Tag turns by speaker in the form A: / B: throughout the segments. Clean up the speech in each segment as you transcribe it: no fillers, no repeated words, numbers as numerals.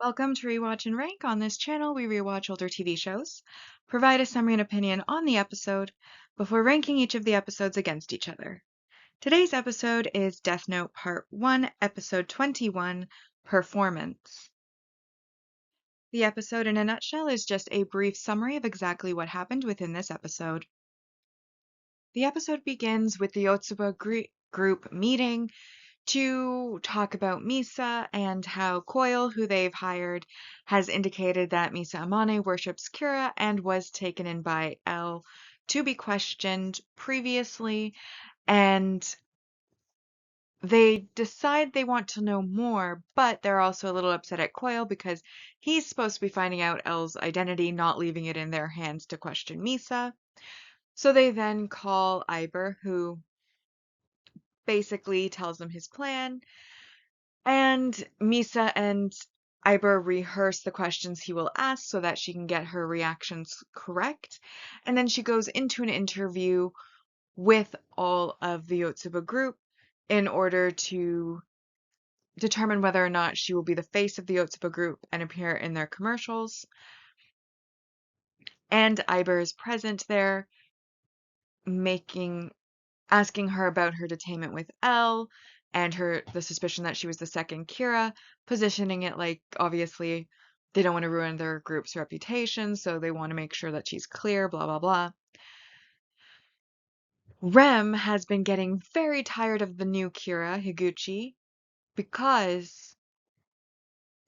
A: Welcome to Rewatch and Rank. On this channel, we rewatch older TV shows, provide a summary and opinion on the episode before ranking each of the episodes against each other. Today's episode is Death Note Part 1, Episode 21, Performance. The episode, in a nutshell, is just a brief summary of exactly what happened within this episode. The episode begins with the Yotsuba group meeting to talk about Misa and how Coil, who they've hired, has indicated that Misa Amane worships Kira and was taken in by L to be questioned previously, and they decide they want to know more, but they're also a little upset at Coil because he's supposed to be finding out L's identity, not leaving it in their hands to question Misa. So they then call Iber, who basically tells them his plan. And Misa and Iber rehearse the questions he will ask so that she can get her reactions correct. And then she goes into an interview with all of the Yotsuba group in order to determine whether or not she will be the face of the Yotsuba group and appear in their commercials. And Iber is present there, asking her about her detainment with L and the suspicion that she was the second Kira, positioning it like obviously they don't want to ruin their group's reputation, so they want to make sure that she's clear, blah blah blah. Rem has been getting very tired of the new Kira, Higuchi, because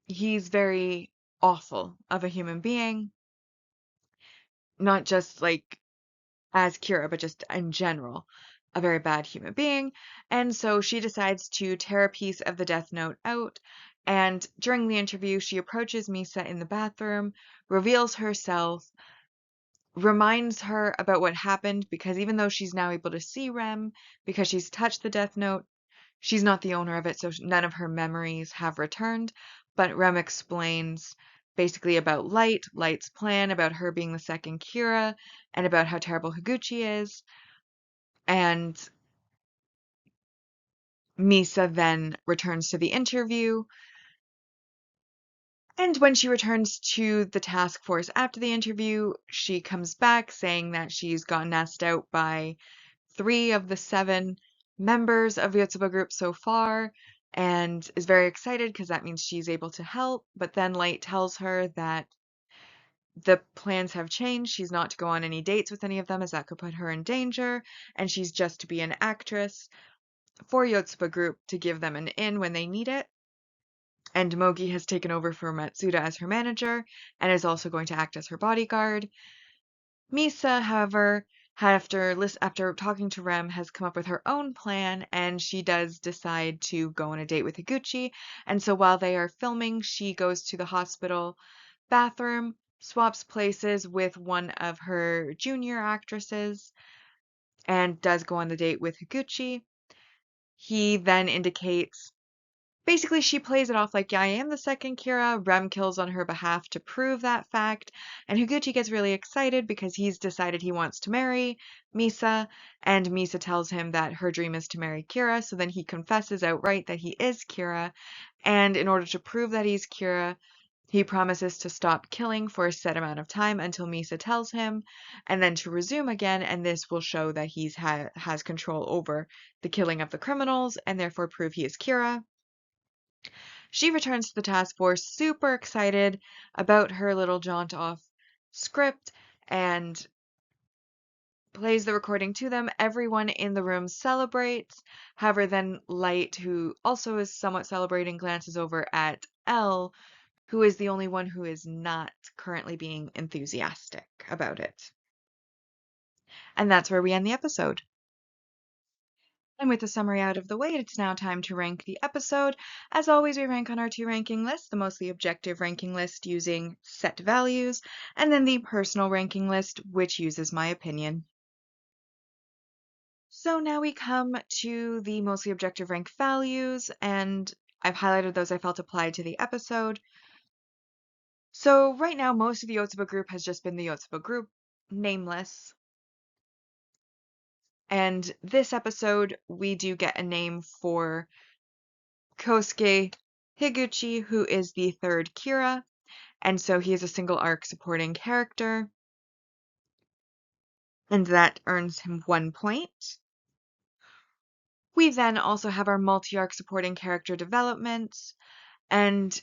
A: he's very awful of a human being, not just like as Kira, but just in general, a very bad human being. And so she decides to tear a piece of the Death Note out. And during the interview, she approaches Misa in the bathroom, reveals herself, reminds her about what happened, because even though she's now able to see Rem, because she's touched the Death Note, she's not the owner of it, so none of her memories have returned. But Rem explains basically about Light's plan, about her being the second Kira, and about how terrible Higuchi is. And Misa then returns to the interview. And when she returns to the task force after the interview, she comes back saying that she's gotten asked out by 3 of the 7 members of the Yotsuba group so far, and is very excited because that means she's able to help. But then Light tells her that the plans have changed. She's not to go on any dates with any of them, as that could put her in danger, and she's just to be an actress for Yotsuba group to give them an in when they need it. And Mogi has taken over for Matsuda as her manager and is also going to act as her bodyguard. Misa, however, after talking to Rem, has come up with her own plan, and she does decide to go on a date with Higuchi. And so while they are filming, she goes to the hospital bathroom, swaps places with one of her junior actresses, and does go on the date with Higuchi. He then indicates, basically, she plays it off like, yeah, I am the second Kira. Rem kills on her behalf to prove that fact. And Higuchi gets really excited because he's decided he wants to marry Misa. And Misa tells him that her dream is to marry Kira. So then he confesses outright that he is Kira. And in order to prove that he's Kira, he promises to stop killing for a set amount of time until Misa tells him, and then to resume again, and this will show that he has control over the killing of the criminals, and therefore prove he is Kira. She returns to the task force super excited about her little jaunt off script and plays the recording to them. Everyone in the room celebrates. However, then Light, who also is somewhat celebrating, glances over at L, who is the only one who is not currently being enthusiastic about it. And that's where we end the episode. And with the summary out of the way, it's now time to rank the episode. As always, we rank on our 2 ranking lists, the mostly objective ranking list using set values, and then the personal ranking list, which uses my opinion. So now we come to the mostly objective rank values, and I've highlighted those I felt applied to the episode. So right now, most of the Yotsuba group has just been the Yotsuba group, nameless. And this episode, we do get a name for Kosuke, Higuchi, who is the third Kira, and so he is a single arc supporting character, and that earns him 1 point. We then also have our multi-arc supporting character developments, and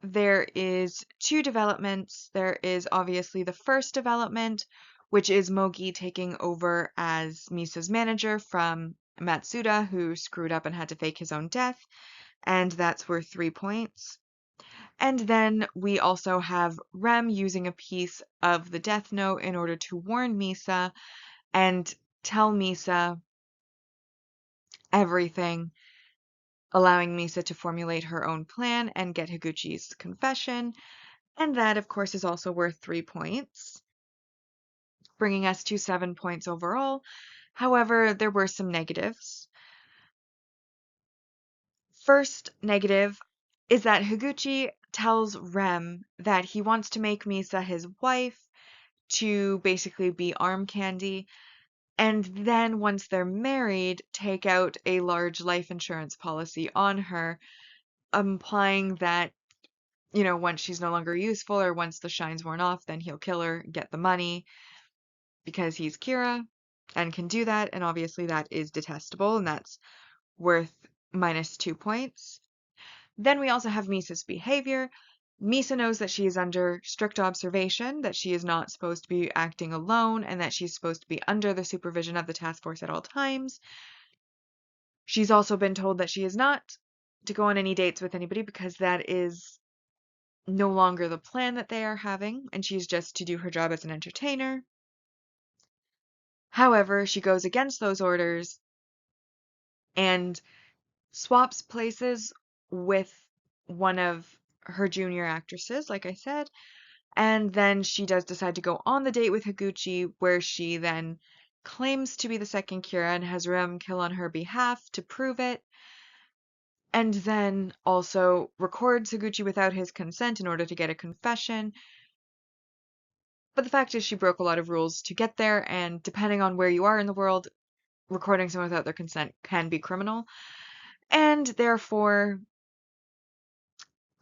A: there is 2 developments. There is obviously the first development, which is Mogi taking over as Misa's manager from Matsuda, who screwed up and had to fake his own death, and that's worth 3 points. And then we also have Rem using a piece of the Death Note in order to warn Misa and tell Misa everything, allowing Misa to formulate her own plan and get Higuchi's confession. And that, of course, is also worth 3 points, bringing us to 7 points overall. However, there were some negatives. First negative is that Higuchi tells Rem that he wants to make Misa his wife to basically be arm candy, and then once they're married, take out a large life insurance policy on her, implying that, once she's no longer useful or once the shine's worn off, then he'll kill her, get the money, because he's Kira and can do that, and obviously that is detestable, and that's worth minus 2 points. Then we also have Misa's behavior. Misa knows that she is under strict observation, that she is not supposed to be acting alone, and that she's supposed to be under the supervision of the task force at all times. She's also been told that she is not to go on any dates with anybody because that is no longer the plan that they are having, and she's just to do her job as an entertainer. However, she goes against those orders and swaps places with one of her junior actresses, like I said, and then she does decide to go on the date with Higuchi, where she then claims to be the second Kira and has Rem kill on her behalf to prove it, and then also records Higuchi without his consent in order to get a confession. But the fact is she broke a lot of rules to get there, and depending on where you are in the world, recording someone without their consent can be criminal. And therefore,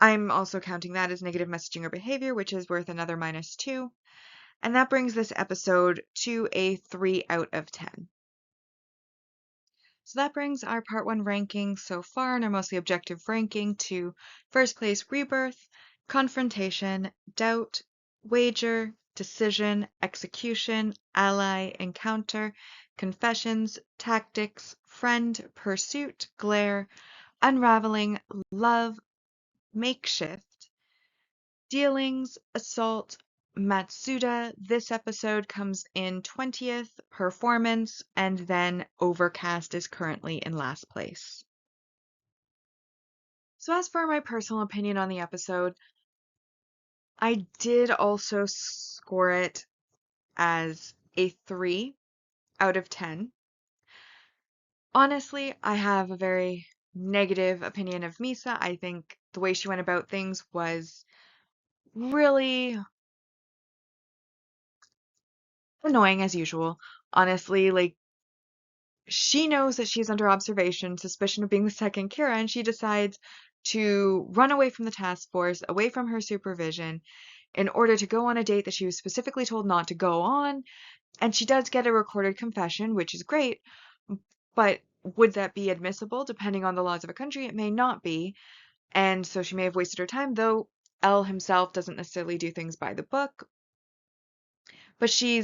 A: I'm also counting that as negative messaging or behavior, which is worth another minus 2. And that brings this episode to a 3 out of 10. So that brings our part 1 ranking so far, and our mostly objective ranking, to first place Rebirth, Confrontation, Doubt, Wager, Decision, Execution, Ally, Encounter, Confessions, Tactics, Friend, Pursuit, Glare, Unraveling, Love, Makeshift, Dealings, Assault, Matsuda. This episode comes in 20th, Performance, and then Overcast is currently in last place. So as for my personal opinion on the episode, I did also score it as a 3 out of 10. Honestly, I have a very negative opinion of Misa. I think the way she went about things was really annoying as usual. Honestly, like, she knows that she's under observation, suspicion of being the second Kira, and she decides to run away from the task force, away from her supervision, in order to go on a date that she was specifically told not to go on. And she does get a recorded confession, which is great, but would that be admissible? Depending on the laws of a country, it may not be. And so she may have wasted her time, though L himself doesn't necessarily do things by the book. But she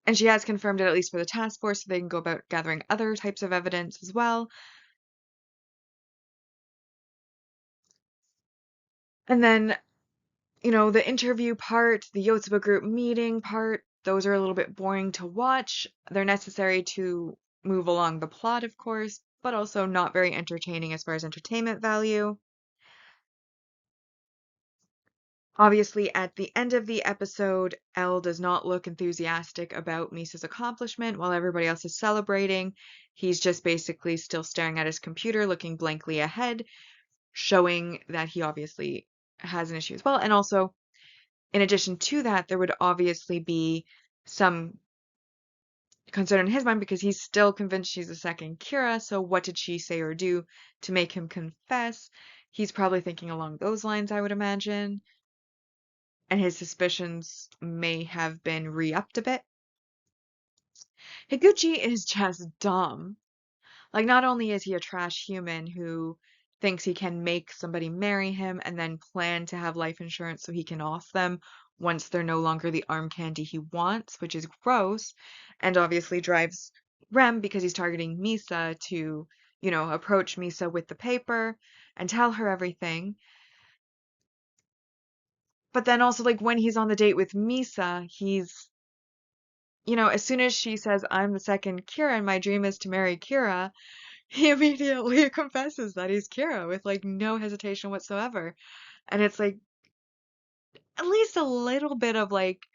A: has confirmed it at least for the task force, so they can go about gathering other types of evidence as well. And then, the interview part, the Yotsuba group meeting part, those are a little bit boring to watch. They're necessary to move along the plot, of course, but also not very entertaining as far as entertainment value. Obviously, at the end of the episode, Elle does not look enthusiastic about Misa's accomplishment while everybody else is celebrating. He's just basically still staring at his computer, looking blankly ahead, showing that he obviously has an issue as well. And also, in addition to that, there would obviously be some concern in his mind because he's still convinced she's the second Kira. So what did she say or do to make him confess? He's probably thinking along those lines, I would imagine. And his suspicions may have been re-upped a bit. Higuchi is just dumb. Like, not only is he a trash human who thinks he can make somebody marry him and then plan to have life insurance so he can off them once they're no longer the arm candy he wants, which is gross, and obviously drives Rem because he's targeting Misa to, approach Misa with the paper and tell her everything. But then also, like, when he's on the date with Misa, he's, as soon as she says, I'm the second Kira and my dream is to marry Kira, he immediately confesses that he's Kira with like no hesitation whatsoever. And it's like at least a little bit of like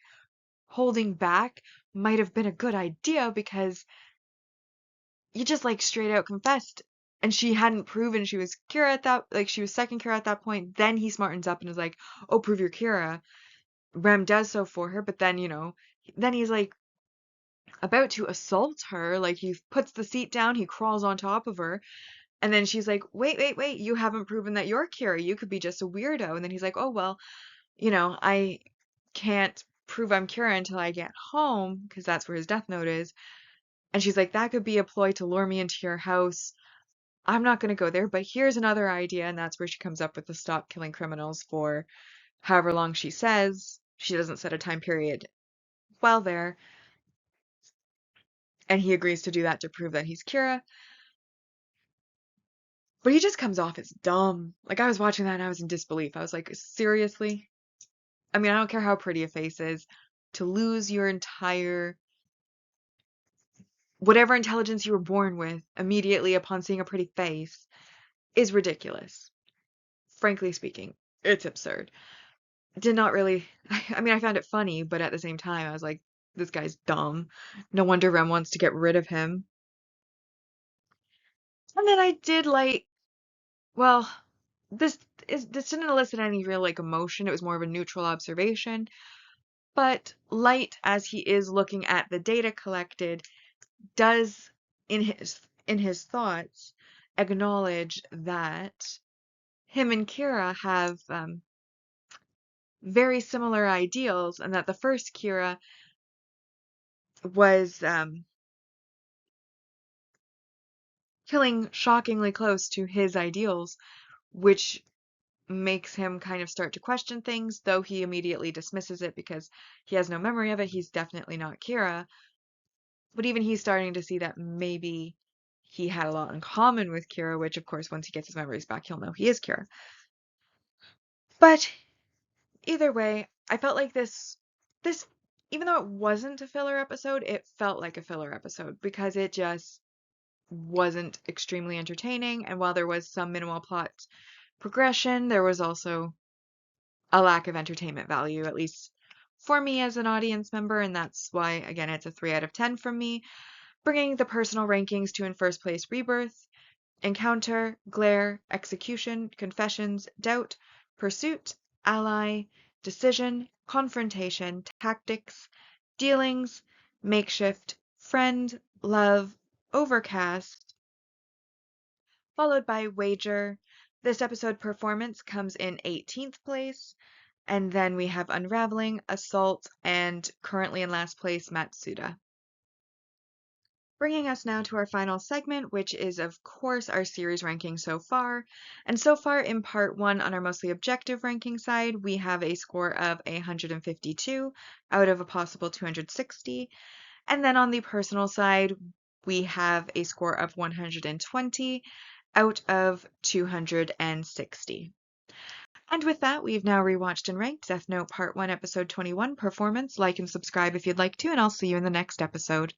A: holding back might have been a good idea because you just like straight out confessed and she hadn't proven she was Kira at that like she was second Kira at that point. Then he smartens up and is like, "Oh, prove you're Kira." Rem does so for her, but then, then he's like about to assault her, like he puts the seat down, he crawls on top of her. And then she's like, wait, wait, wait, you haven't proven that you're Kira. You could be just a weirdo. And then he's like, oh, well, I can't prove I'm Kira until I get home because that's where his death note is. And she's like, that could be a ploy to lure me into your house. I'm not going to go there, but here's another idea. And that's where she comes up with the stop killing criminals for however long she says. She doesn't set a time period while there. And he agrees to do that to prove that he's Kira. But he just comes off as dumb. Like, I was watching that and I was in disbelief. I was like, seriously? I mean, I don't care how pretty a face is. To lose your entire, whatever intelligence you were born with immediately upon seeing a pretty face is ridiculous. Frankly speaking, it's absurd. Did not really, I mean, I found it funny, but at the same time, I was like, this guy's dumb. No wonder Rem wants to get rid of him. And then I did like, well, this didn't elicit any real like emotion. It was more of a neutral observation. But Light, as he is looking at the data collected, does in his thoughts acknowledge that him and Kira have very similar ideals, and that the first Kira was killing shockingly close to his ideals, which makes him kind of start to question things, though he immediately dismisses it because he has no memory of it. He's definitely not Kira. But even he's starting to see that maybe he had a lot in common with Kira, which of course, once he gets his memories back, he'll know he is Kira. But either way, I felt like this even though it wasn't a filler episode, it felt like a filler episode because it just wasn't extremely entertaining. And while there was some minimal plot progression, there was also a lack of entertainment value, at least for me as an audience member. And that's why, again, it's a 3 out of 10 from me. Bringing the personal rankings to in first place Rebirth, Encounter, Glare, Execution, Confessions, Doubt, Pursuit, Ally, Decision, Confrontation, Tactics, Dealings, Makeshift, Friend, Love, Overcast, followed by Wager. This episode performance comes in 18th place, and then we have Unraveling, Assault, and currently in last place, Matsuda. Bringing us now to our final segment, which is, of course, our series ranking so far. And so far in part 1, on our mostly objective ranking side, we have a score of 152 out of a possible 260. And then on the personal side, we have a score of 120 out of 260. And with that, we've now rewatched and ranked Death Note Part 1, Episode 21, Performance. Like and subscribe if you'd like to, and I'll see you in the next episode.